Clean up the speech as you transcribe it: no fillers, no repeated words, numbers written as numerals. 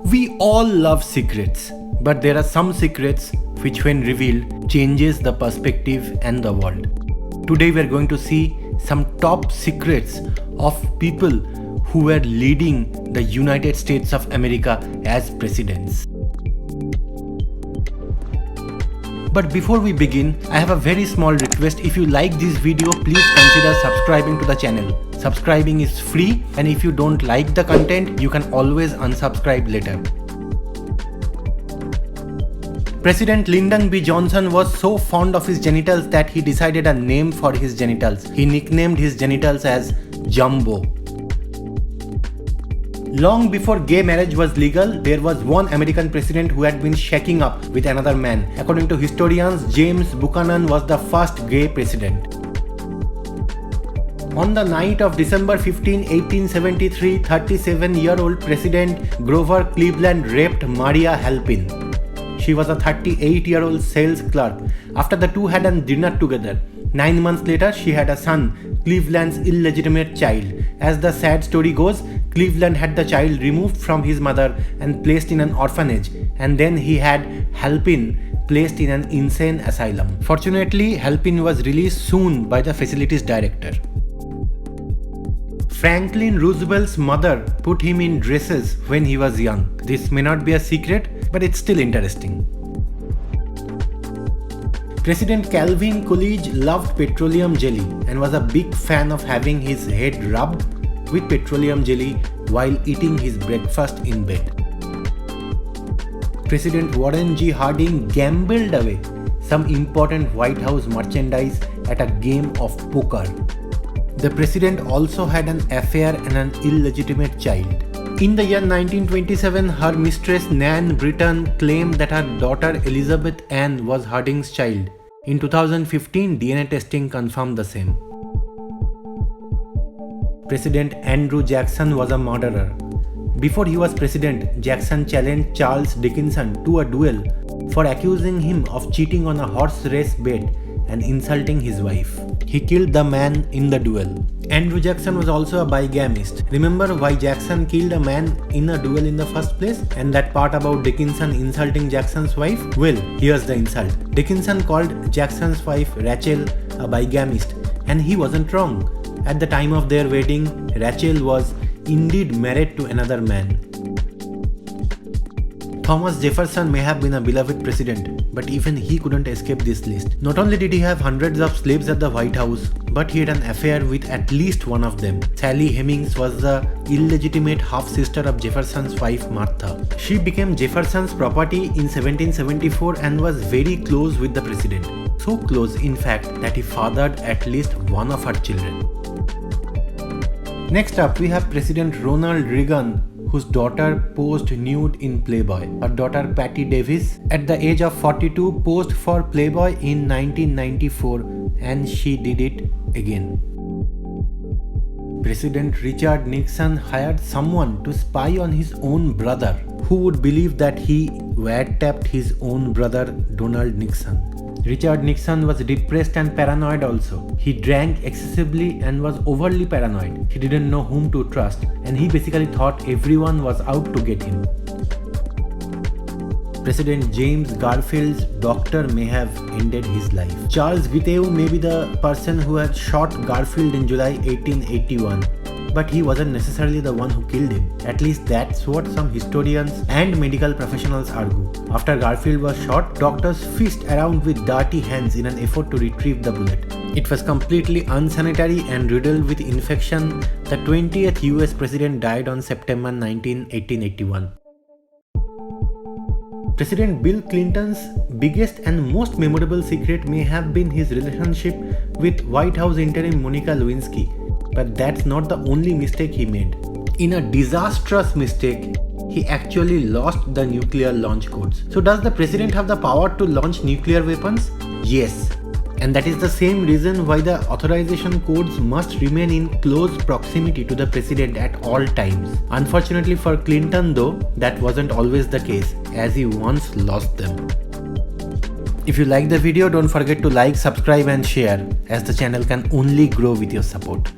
We all love secrets, but there are some secrets which when revealed changes the perspective and the world. Today we are going to see some top secrets of people who were leading the United States of America as presidents. But before we begin, I have a very small request. If you like this video, please consider subscribing to the channel. Subscribing is free, and if you don't like the content, you can always unsubscribe later. President Lyndon B. Johnson was so fond of his genitals that he decided a name for his genitals. He nicknamed his genitals as Jumbo. Long before gay marriage was legal, there was one American president who had been shaking up with another man. According to historians, James Buchanan was the first gay president. On the night of December 15, 1873, 37-year-old President Grover Cleveland raped Maria Halpin. She was a 38-year-old sales clerk. After the two had a dinner together, 9 months later she had a son, Cleveland's illegitimate child. As the sad story goes, Cleveland had the child removed from his mother and placed in an orphanage, and then he had Halpin placed in an insane asylum. Fortunately, Halpin was released soon by the facility's director. Franklin Roosevelt's mother put him in dresses when he was young. This may not be a secret, but it's still interesting. President Calvin Coolidge loved petroleum jelly and was a big fan of having his head rubbed with petroleum jelly while eating his breakfast in bed. President Warren G. Harding gambled away some important White House merchandise at a game of poker. The president also had an affair and an illegitimate child. In the year 1927, her mistress Nan Britton claimed that her daughter Elizabeth Ann was Harding's child. In 2015, DNA testing confirmed the same. President Andrew Jackson was a murderer. Before he was president, Jackson challenged Charles Dickinson to a duel for accusing him of cheating on a horse race bet and insulting his wife. He killed the man in the duel. Andrew Jackson was also a bigamist. Remember why Jackson killed a man in a duel in the first place? And that part about Dickinson insulting Jackson's wife? Well, here's the insult. Dickinson called Jackson's wife Rachel a bigamist, and he wasn't wrong. At the time of their wedding, Rachel was indeed married to another man. Thomas Jefferson may have been a beloved president, but even he couldn't escape this list. Not only did he have hundreds of slaves at the White House, but he had an affair with at least one of them. Sally Hemings was the illegitimate half-sister of Jefferson's wife Martha. She became Jefferson's property in 1774 and was very close with the president. So close, in fact, that he fathered at least one of her children. Next up, we have President Ronald Reagan, whose daughter posed nude in Playboy. Her daughter Patty Davis, at the age of 42, posed for Playboy in 1994, and she did it again. President Richard Nixon hired someone to spy on his own brother. Who would believe that he wiretapped his own brother, Donald Nixon? Richard Nixon was depressed and paranoid also. He drank excessively and was overly paranoid. He didn't know whom to trust, and he basically thought everyone was out to get him. President James Garfield's doctor may have ended his life. Charles Guiteau may be the person who had shot Garfield in July 1881. But he wasn't necessarily the one who killed him. At least that's what some historians and medical professionals argue. After Garfield was shot, doctors fished around with dirty hands in an effort to retrieve the bullet. It was completely unsanitary and riddled with infection. The 20th US president died on September 19, 1881. President Bill Clinton's biggest and most memorable secret may have been his relationship with White House interim Monica Lewinsky. But that's not the only mistake he made. In a disastrous mistake, he actually lost the nuclear launch codes. So does the president have the power to launch nuclear weapons? Yes. And that is the same reason why the authorization codes must remain in close proximity to the president at all times. Unfortunately for Clinton though, that wasn't always the case, as he once lost them. If you like the video, don't forget to like, subscribe and share, as the channel can only grow with your support.